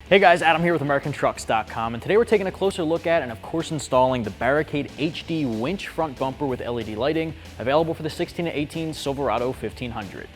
Hey guys, Adam here with AmericanTrucks.com, and today we're taking a closer look at and of course installing the Barricade HD Winch front bumper with LED lighting, available for the 16 to 18 Silverado 1500.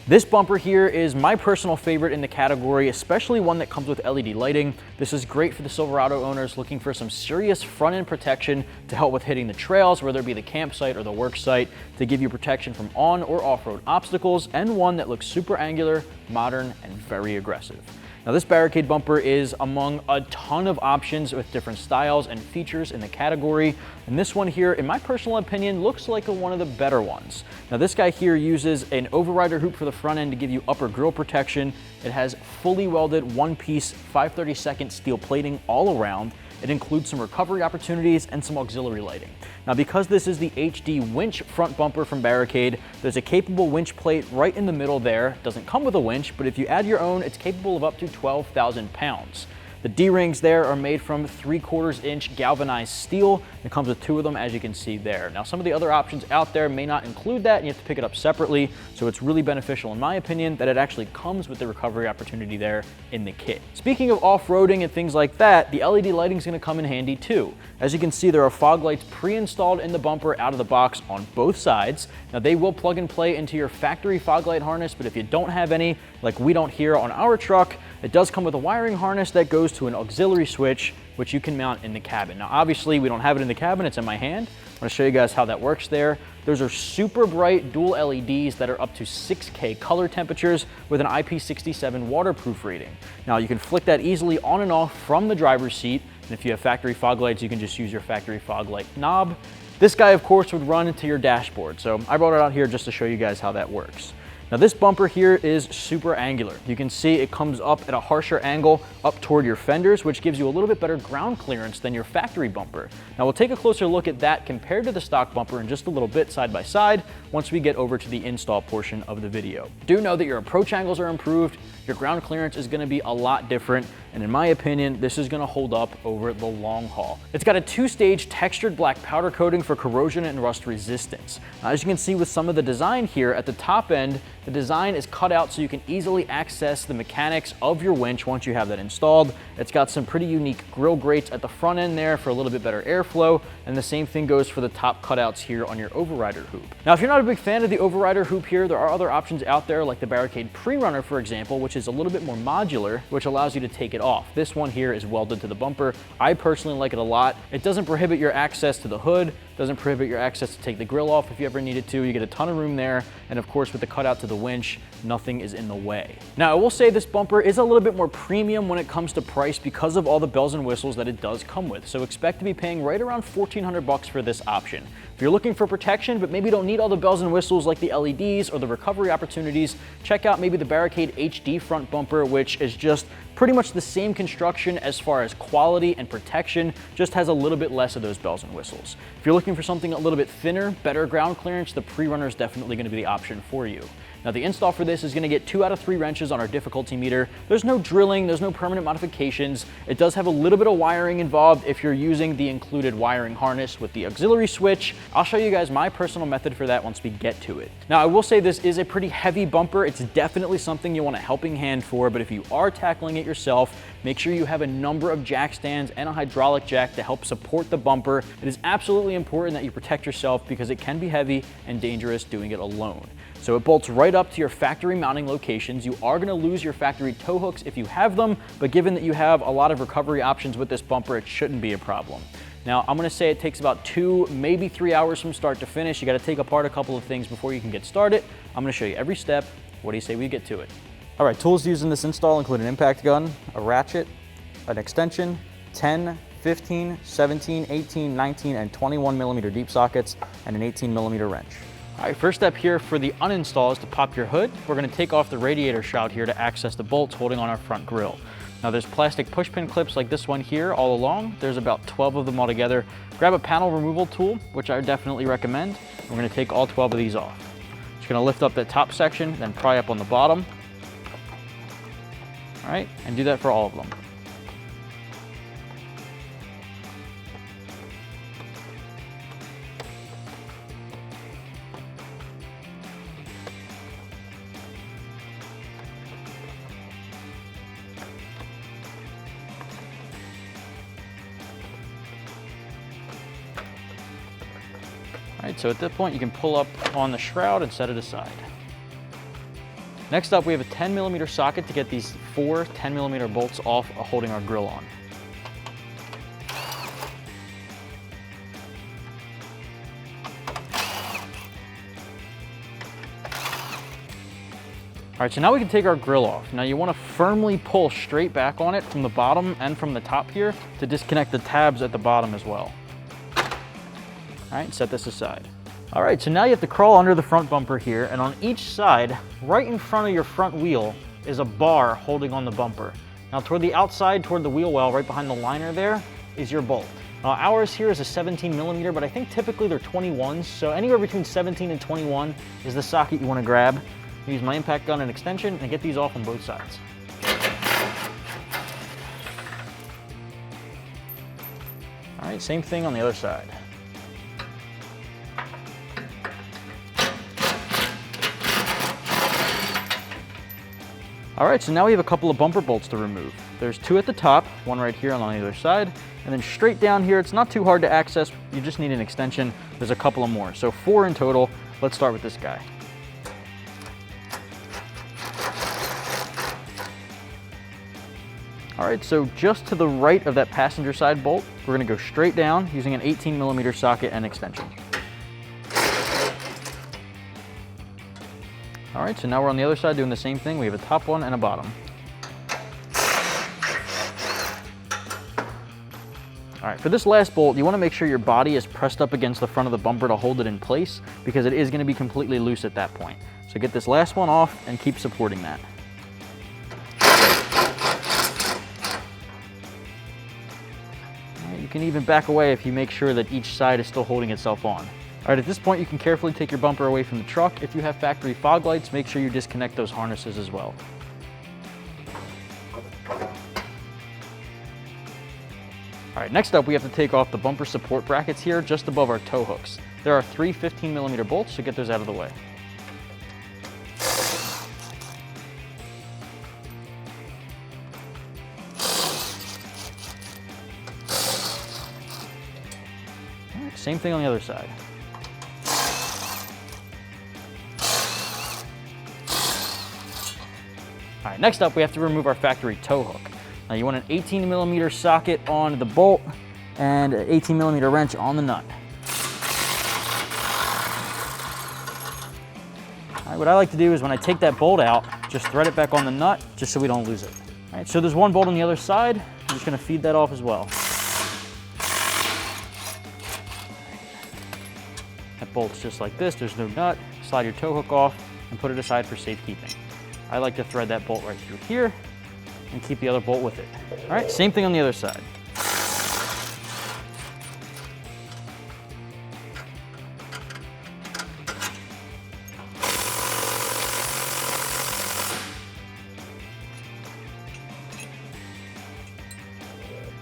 This bumper here is my personal favorite in the category, especially one that comes with LED lighting. This is great for the Silverado owners looking for some serious front-end protection to help with hitting the trails, whether it be the campsite or the work site, to give you protection from on or off-road obstacles, and one that looks super angular, modern, and very aggressive. Now this Barricade bumper is among a ton of options with different styles and features in the category, and this one here, in my personal opinion, looks like one of the better ones. Now this guy here uses an overrider hoop for the front end to give you upper grille protection. It has fully welded one-piece 5/32 steel plating all around. It includes some recovery opportunities and some auxiliary lighting. Now because this is the HD Winch front bumper from Barricade, there's a capable winch plate right in the middle there. It doesn't come with a winch, but if you add your own, it's capable of up to 12,000 pounds. The D-rings there are made from 3/4 inch galvanized steel. It comes with 2 of them, as you can see there. Now, some of the other options out there may not include that, and you have to pick it up separately, so it's really beneficial, in my opinion, that it actually comes with the recovery opportunity there in the kit. Speaking of off-roading and things like that, the LED lighting is going to come in handy too. As you can see, there are fog lights pre-installed in the bumper out of the box on both sides. Now, they will plug and play into your factory fog light harness, but if you don't have any, like we don't here on our truck, it does come with a wiring harness that goes to an auxiliary switch, which you can mount in the cabin. Now, obviously, we don't have it in the cabin, it's in my hand. I'm gonna show you guys how that works there. Those are super bright dual LEDs that are up to 6K color temperatures with an IP67 waterproof rating. Now, you can flick that easily on and off from the driver's seat, and if you have factory fog lights, you can just use your factory fog light knob. This guy, of course, would run into your dashboard, so I brought it out here just to show you guys how that works. Now this bumper here is super angular. You can see it comes up at a harsher angle up toward your fenders, which gives you a little bit better ground clearance than your factory bumper. Now we'll take a closer look at that compared to the stock bumper in just a little bit side by side once we get over to the install portion of the video. Do know that your approach angles are improved, your ground clearance is gonna be a lot different, and in my opinion, this is gonna hold up over the long haul. It's got a 2-stage textured black powder coating for corrosion and rust resistance. Now, as you can see with some of the design here at the top end, the design is cut out so you can easily access the mechanics of your winch once you have that installed. It's got some pretty unique grille grates at the front end there for a little bit better airflow, and the same thing goes for the top cutouts here on your overrider hoop. Now, if you're not a big fan of the overrider hoop here, there are other options out there like the Barricade Pre-Runner, for example, which is a little bit more modular, which allows you to take it off. This one here is welded to the bumper. I personally like it a lot. It doesn't prohibit your access to the hood, doesn't prohibit your access to take the grill off if you ever needed to. You get a ton of room there, and of course with the cutout to the winch, nothing is in the way. Now I will say this bumper is a little bit more premium when it comes to price because of all the bells and whistles that it does come with. So expect to be paying right around 1,400 bucks for this option. If you're looking for protection, but maybe don't need all the bells and whistles like the LEDs or the recovery opportunities, check out maybe the Barricade HD front bumper, which is just pretty much the same construction as far as quality and protection, just has a little bit less of those bells and whistles. If you're looking for something a little bit thinner, better ground clearance, the Pre-Runner is definitely going to be the option for you. Now the install for this is going to get 2 out of 3 wrenches on our difficulty meter. There's no drilling, there's no permanent modifications. It does have a little bit of wiring involved if you're using the included wiring harness with the auxiliary switch. I'll show you guys my personal method for that once we get to it. Now I will say this is a pretty heavy bumper. It's definitely something you want a helping hand for, but if you are tackling it yourself, make sure you have a number of jack stands and a hydraulic jack to help support the bumper. It is absolutely important that you protect yourself because it can be heavy and dangerous doing it alone. So it bolts right up to your factory mounting locations. You are gonna lose your factory tow hooks if you have them, but given that you have a lot of recovery options with this bumper, it shouldn't be a problem. Now, I'm gonna say it takes about 2, maybe 3 hours from start to finish. You gotta take apart a couple of things before you can get started. I'm gonna show you every step. What do you say we get to it? All right, tools used in this install include an impact gun, a ratchet, an extension, 10, 15, 17, 18, 19, and 21 millimeter deep sockets, and an 18 millimeter wrench. All right, first step here for the uninstall is to pop your hood. We're gonna take off the radiator shroud here to access the bolts holding on our front grille. Now there's plastic push pin clips like this one here all along. There's about 12 of them all together. Grab a panel removal tool, which I definitely recommend. We're gonna take all 12 of these off. Just gonna lift up that top section, then pry up on the bottom. All right, and do that for all of them. All right, so at that point you can pull up on the shroud and set it aside. Next up, we have a 10mm socket to get these 4 10mm bolts off holding our grille on. All right, so now we can take our grille off. Now you want to firmly pull straight back on it from the bottom and from the top here to disconnect the tabs at the bottom as well. All right, set this aside. All right, so now you have to crawl under the front bumper here, and on each side, right in front of your front wheel, is a bar holding on the bumper. Now toward the outside, toward the wheel well, right behind the liner there, is your bolt. Now ours here is a 17mm, but I think typically they're 21s, so anywhere between 17 and 21 is the socket you want to grab. Use my impact gun and extension and get these off on both sides. All right, same thing on the other side. All right, so now we have a couple of bumper bolts to remove. There's 2 at the top, one right here on the other side, and then straight down here, it's not too hard to access, you just need an extension. There's a couple of more, so 4 in total. Let's start with this guy. All right, so just to the right of that passenger side bolt, we're gonna go straight down using an 18mm socket and extension. All right, so now we're on the other side doing the same thing. We have a top one and a bottom. All right, for this last bolt, you wanna make sure your body is pressed up against the front of the bumper to hold it in place because it is gonna be completely loose at that point. So get this last one off and keep supporting that. All right, you can even back away if you make sure that each side is still holding itself on. All right, at this point, you can carefully take your bumper away from the truck. If you have factory fog lights, make sure you disconnect those harnesses as well. All right, next up, we have to take off the bumper support brackets here just above our tow hooks. There are 3 15mm bolts, so get those out of the way. All right, same thing on the other side. All right, next up, we have to remove our factory tow hook. Now you want an 18mm socket on the bolt and an 18mm wrench on the nut. All right, what I like to do is when I take that bolt out, just thread it back on the nut just so we don't lose it. All right, so there's one bolt on the other side. I'm just gonna feed that off as well. That bolt's just like this, there's no nut. Slide your tow hook off and put it aside for safekeeping. I like to thread that bolt right through here and keep the other bolt with it. All right, same thing on the other side.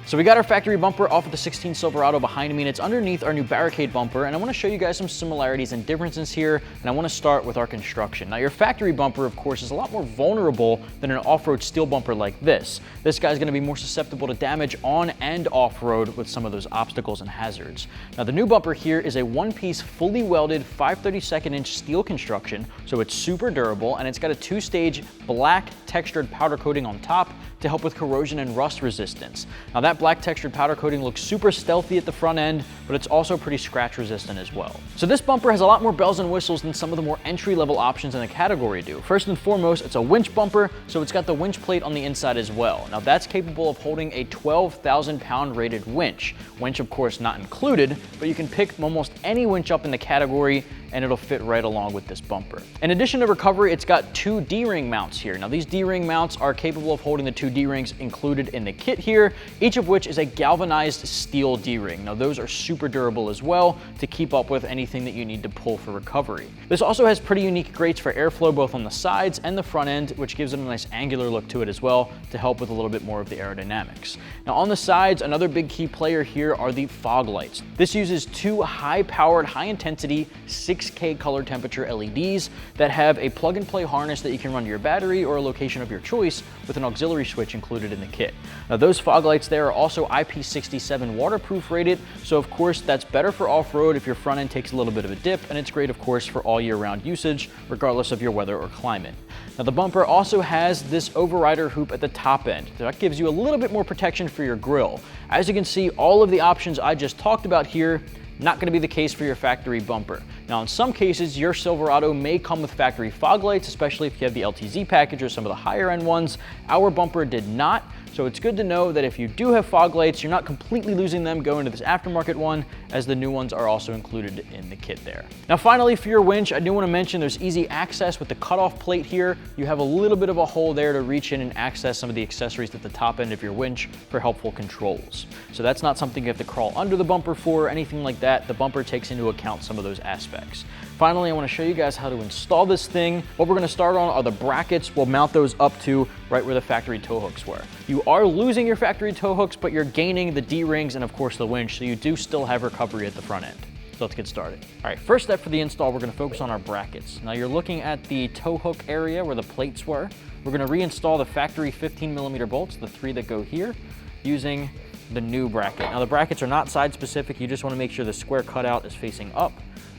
So we got our factory bumper off of the 16 Silverado behind me, and it's underneath our new Barricade bumper, and I want to show you guys some similarities and differences here, and I want to start with our construction. Now your factory bumper, of course, is a lot more vulnerable than an off-road steel bumper like this. This guy's going to be more susceptible to damage on and off-road with some of those obstacles and hazards. Now the new bumper here is a one-piece, fully welded 5/32" steel construction, so it's super durable, and it's got a 2-stage black textured powder coating on top to help with corrosion and rust resistance. Now that black textured powder coating looks super stealthy at the front end, but it's also pretty scratch resistant as well. So this bumper has a lot more bells and whistles than some of the more entry-level options in the category do. First and foremost, it's a winch bumper, so it's got the winch plate on the inside as well. Now that's capable of holding a 12,000-pound rated winch. Winch, of course, not included, but you can pick almost any winch up in the category and it'll fit right along with this bumper. In addition to recovery, it's got 2 D-ring mounts here. Now these D-ring mounts are capable of holding the 2 D-rings included in the kit here, each of which is a galvanized steel D-ring. Now those are super durable as well to keep up with anything that you need to pull for recovery. This also has pretty unique grates for airflow both on the sides and the front end, which gives it a nice angular look to it as well to help with a little bit more of the aerodynamics. Now on the sides, another big key player here are the fog lights. This uses 2 high-powered, high-intensity, 16 6K color temperature LEDs that have a plug-and-play harness that you can run to your battery or a location of your choice with an auxiliary switch included in the kit. Now those fog lights there are also IP67 waterproof rated, so of course that's better for off-road if your front end takes a little bit of a dip, and it's great of course for all year-round usage regardless of your weather or climate. Now the bumper also has this overrider hoop at the top end. That gives you a little bit more protection for your grille. As you can see, all of the options I just talked about here, not going to be the case for your factory bumper. Now in some cases, your Silverado may come with factory fog lights, especially if you have the LTZ package or some of the higher end ones. Our bumper did not. So it's good to know that if you do have fog lights, you're not completely losing them going to this aftermarket one, as the new ones are also included in the kit there. Now finally, for your winch, I do want to mention there's easy access with the cutoff plate here. You have a little bit of a hole there to reach in and access some of the accessories at the top end of your winch for helpful controls. So that's not something you have to crawl under the bumper for or anything like that. The bumper takes into account some of those aspects. Finally, I want to show you guys how to install this thing. What we're going to start on are the brackets. We'll mount those up to right where the factory tow hooks were. You are losing your factory tow hooks, but you're gaining the D-rings and of course the winch, so you do still have recovery at the front end. So let's get started. All right, first step for the install, we're going to focus on our brackets. Now you're looking at the tow hook area where the plates were. We're going to reinstall the factory 15mm bolts, the 3 that go here, using the new bracket. Now the brackets are not side specific. You just want to make sure the square cutout is facing up.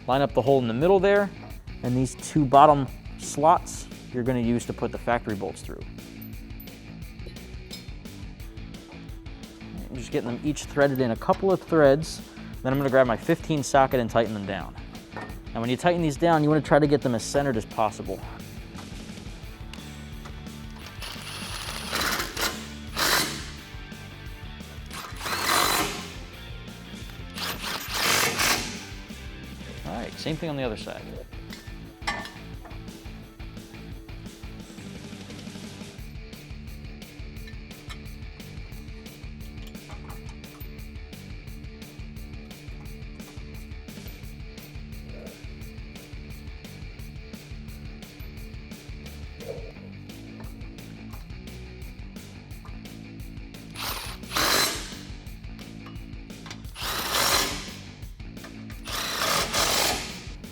Line up the hole in the middle there, and these 2 bottom slots you're going to use to put the factory bolts through. I'm just getting them each threaded in a couple of threads. Then I'm going to grab my 15 socket and tighten them down. Now when you tighten these down, you want to try to get them as centered as possible. All right, same thing on the other side.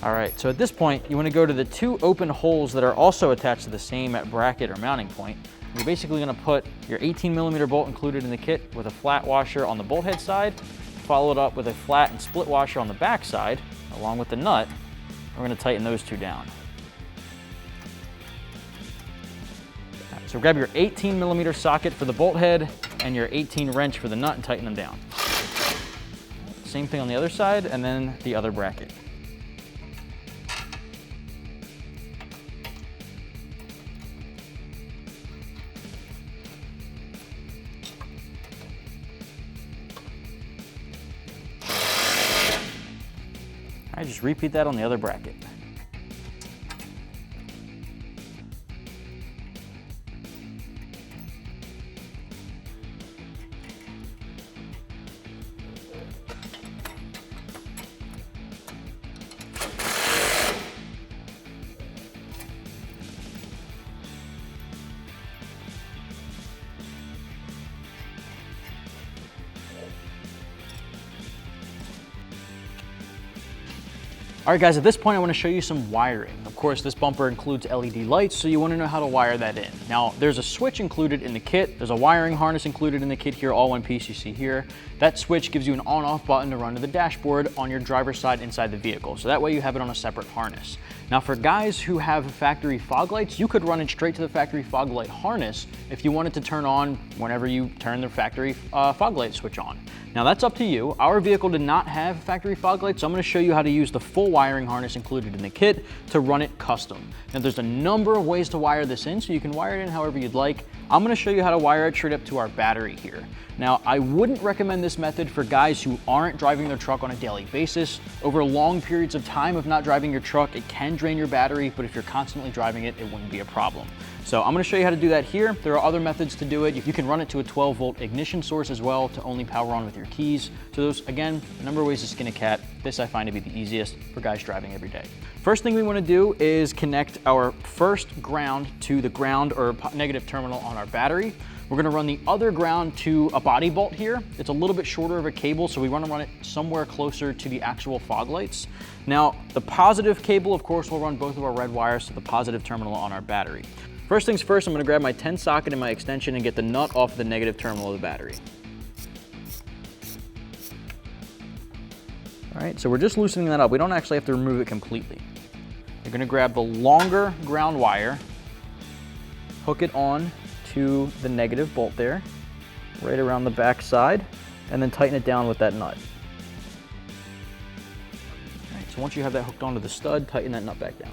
All right, so at this point, you want to go to the 2 open holes that are also attached to the same bracket or mounting point. You're basically going to put your 18mm bolt included in the kit with a flat washer on the bolt head side, follow it up with a flat and split washer on the back side, along with the nut. We're going to tighten those 2 down. Right, so grab your 18mm socket for the bolt head and your 18 wrench for the nut and tighten them down. Same thing on the other side, and then the other bracket. All right, just repeat that on the other bracket. All right guys, at this point I want to show you some wiring. Of course, this bumper includes LED lights, so you want to know how to wire that in. Now, there's a switch included in the kit. There's a wiring harness included in the kit here, all one piece you see here. That switch gives you an on-off button to run to the dashboard on your driver's side inside the vehicle. So that way you have it on a separate harness. Now for guys who have factory fog lights, you could run it straight to the factory fog light harness if you wanted to turn on whenever you turn the factory fog light switch on. Now that's up to you. Our vehicle did not have factory fog lights, so I'm going to show you how to use the full wiring harness included in the kit to run it custom. Now there's a number of ways to wire this in, so you can wire it in however you'd like. I'm going to show you how to wire it straight up to our battery here. Now, I wouldn't recommend this method for guys who aren't driving their truck on a daily basis. Over long periods of time of not driving your truck, it can drain your battery, but if you're constantly driving it, it wouldn't be a problem. So I'm going to show you how to do that here. There are other methods to do it. You can run it to a 12-volt ignition source as well to only power on with your keys. So those, again, a number of ways to skin a cat. This I find to be the easiest for guys driving every day. First thing we want to do is connect our first ground to the ground or negative terminal on our battery. We're gonna run the other ground to a body bolt here. It's a little bit shorter of a cable, so we wanna run it somewhere closer to the actual fog lights. Now, the positive cable, of course, will run both of our red wires to the positive terminal on our battery. First things first, I'm gonna grab my 10 socket and my extension and get the nut off the negative terminal of the battery. All right, so we're just loosening that up. We don't actually have to remove it completely. You're gonna grab the longer ground wire, hook it on to the negative bolt there, right around the back side, and then tighten it down with that nut. All right, so once you have that hooked onto the stud, tighten that nut back down.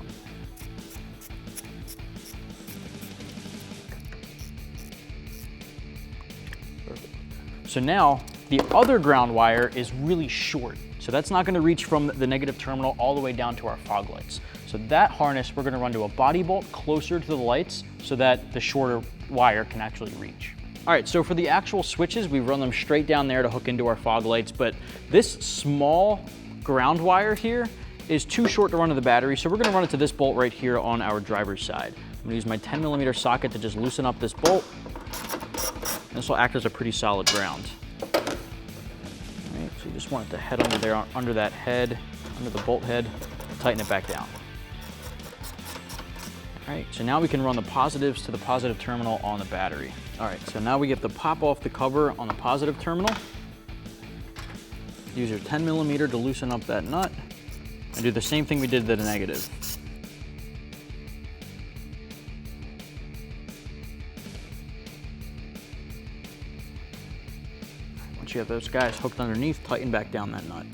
Perfect. So now, the other ground wire is really short. So that's not gonna reach from the negative terminal all the way down to our fog lights. So that harness, we're gonna run to a body bolt closer to the lights so that the shorter wire can actually reach. All right, so for the actual switches, we run them straight down there to hook into our fog lights, but this small ground wire here is too short to run to the battery, so we're gonna run it to this bolt right here on our driver's side. I'm gonna use my 10mm socket to just loosen up this bolt. This will act as a pretty solid ground. So you just want it to head under there, under that head, under the bolt head, tighten it back down. All right, so now we can run the positives to the positive terminal on the battery. All right, so now we get to pop off the cover on the positive terminal. Use your 10mm to loosen up that nut, and do the same thing we did to the negative. Once you have those guys hooked underneath, tighten back down that nut.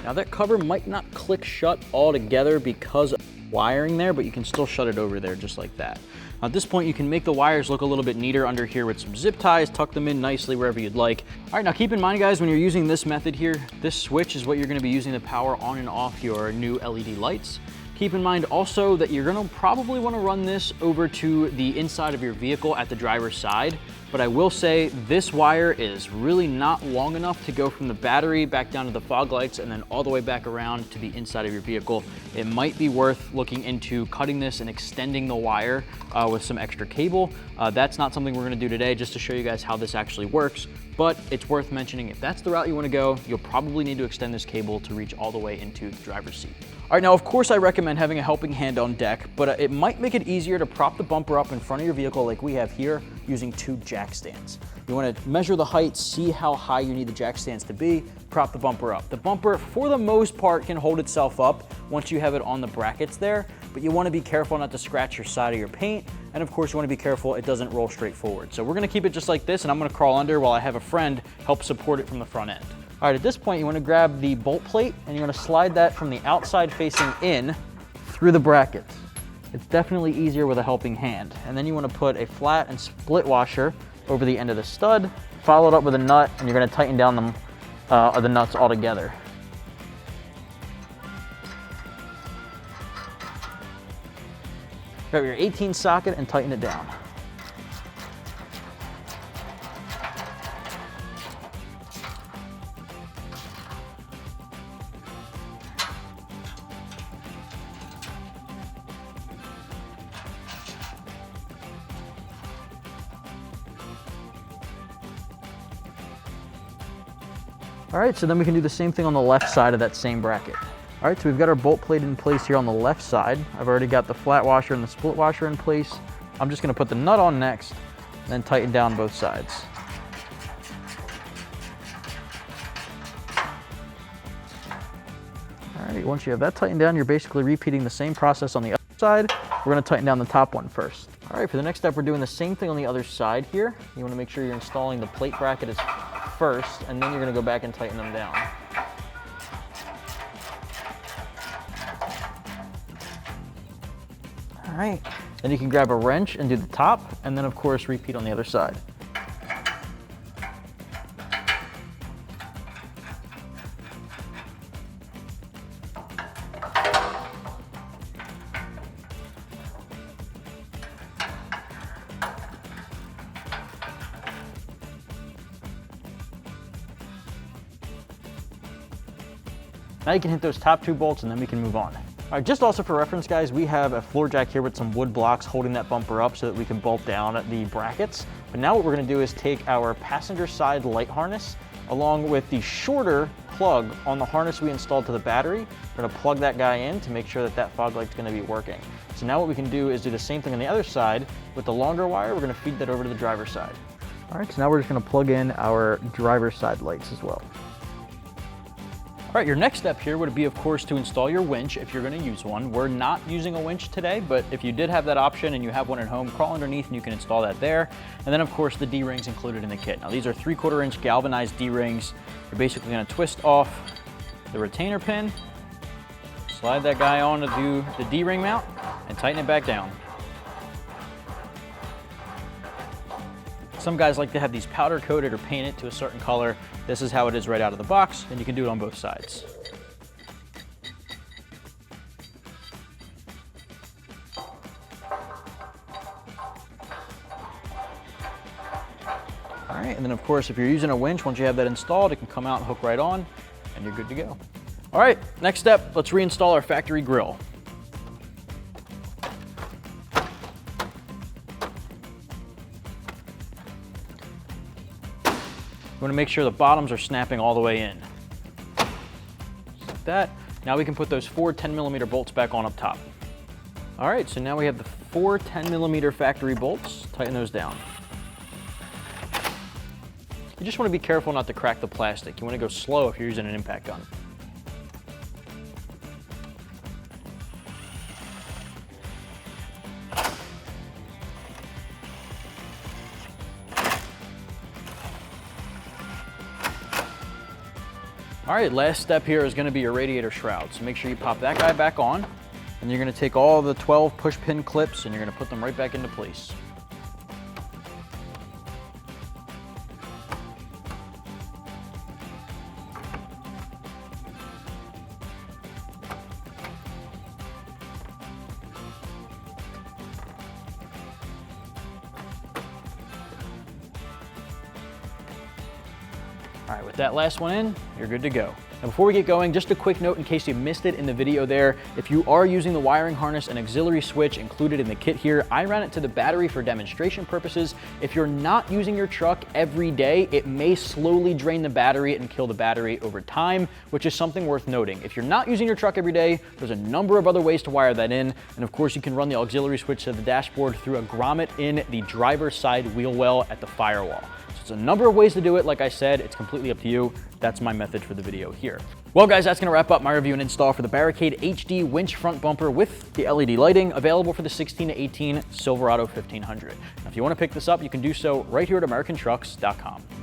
Now that cover might not click shut altogether because of wiring there, but you can still shut it over there just like that. Now at this point, you can make the wires look a little bit neater under here with some zip ties, tuck them in nicely wherever you'd like. All right, now keep in mind guys, when you're using this method here, this switch is what you're gonna be using to power on and off your new LED lights. Keep in mind also that you're gonna probably wanna run this over to the inside of your vehicle at the driver's side, but I will say this wire is really not long enough to go from the battery back down to the fog lights and then all the way back around to the inside of your vehicle. It might be worth looking into cutting this and extending the wire with some extra cable. That's not something we're gonna do today, just to show you guys how this actually works, but it's worth mentioning if that's the route you wanna go, you'll probably need to extend this cable to reach all the way into the driver's seat. All right, now of course I recommend having a helping hand on deck, but it might make it easier to prop the bumper up in front of your vehicle like we have here using 2 jack stands. You want to measure the height, see how high you need the jack stands to be, prop the bumper up. The bumper, for the most part, can hold itself up once you have it on the brackets there, but you want to be careful not to scratch your side of your paint, and of course you want to be careful it doesn't roll straight forward. So we're going to keep it just like this, and I'm going to crawl under while I have a friend help support it from the front end. All right, at this point you want to grab the bolt plate and you want to slide that from the outside facing in through the brackets. It's definitely easier with a helping hand. And then you want to put a flat and split washer over the end of the stud, follow it up with a nut, and you're going to tighten down the nuts all together. Grab your 18 socket and tighten it down. All right, so then we can do the same thing on the left side of that same bracket. All right, so we've got our bolt plate in place here on the left side. I've already got the flat washer and the split washer in place. I'm just gonna put the nut on next, and then tighten down both sides. All right, once you have that tightened down, you're basically repeating the same process on the other side. We're gonna tighten down the top one first. All right, for the next step, we're doing the same thing on the other side here. You wanna make sure you're installing the plate bracket as first, and then you're gonna go back and tighten them down. All right, then you can grab a wrench and do the top, and then of course repeat on the other side. Now you can hit those top 2 bolts and then we can move on. All right, just also for reference, guys, we have a floor jack here with some wood blocks holding that bumper up so that we can bolt down the brackets. But now what we're gonna do is take our passenger side light harness along with the shorter plug on the harness we installed to the battery. We're gonna plug that guy in to make sure that that fog light's gonna be working. So now what we can do is do the same thing on the other side. With the longer wire, we're gonna feed that over to the driver's side. All right, so now we're just gonna plug in our driver's side lights as well. All right, your next step here would be, of course, to install your winch if you're gonna use one. We're not using a winch today, but if you did have that option and you have one at home, crawl underneath and you can install that there. And then, of course, the D-rings included in the kit. Now, these are 3/4 inch galvanized D-rings. You're basically gonna twist off the retainer pin, slide that guy on to do the D-ring mount, and tighten it back down. Some guys like to have these powder coated or painted to a certain color. This is how it is right out of the box, and you can do it on both sides. All right, and then of course, if you're using a winch, once you have that installed, it can come out and hook right on, and you're good to go. All right, next step, let's reinstall our factory grille. We want to make sure the bottoms are snapping all the way in. Just like that. Now we can put those 4 10mm bolts back on up top. All right, so now we have the 4 10mm factory bolts. Tighten those down. You just want to be careful not to crack the plastic. You want to go slow if you're using an impact gun. All right, last step here is gonna be your radiator shroud. So make sure you pop that guy back on, and you're gonna take all the 12 push pin clips and you're gonna put them right back into place. All right, with that last one in, you're good to go. Now before we get going, just a quick note in case you missed it in the video there. If you are using the wiring harness and auxiliary switch included in the kit here, I ran it to the battery for demonstration purposes. If you're not using your truck every day, it may slowly drain the battery and kill the battery over time, which is something worth noting. If you're not using your truck every day, there's a number of other ways to wire that in. And of course, you can run the auxiliary switch to the dashboard through a grommet in the driver's side wheel well at the firewall. It's a number of ways to do it. Like I said, it's completely up to you. That's my method for the video here. Well, guys, that's gonna wrap up my review and install for the Barricade HD Winch Front Bumper with the LED lighting, available for the 16 to 18 Silverado 1500. Now, if you wanna pick this up, you can do so right here at AmericanTrucks.com.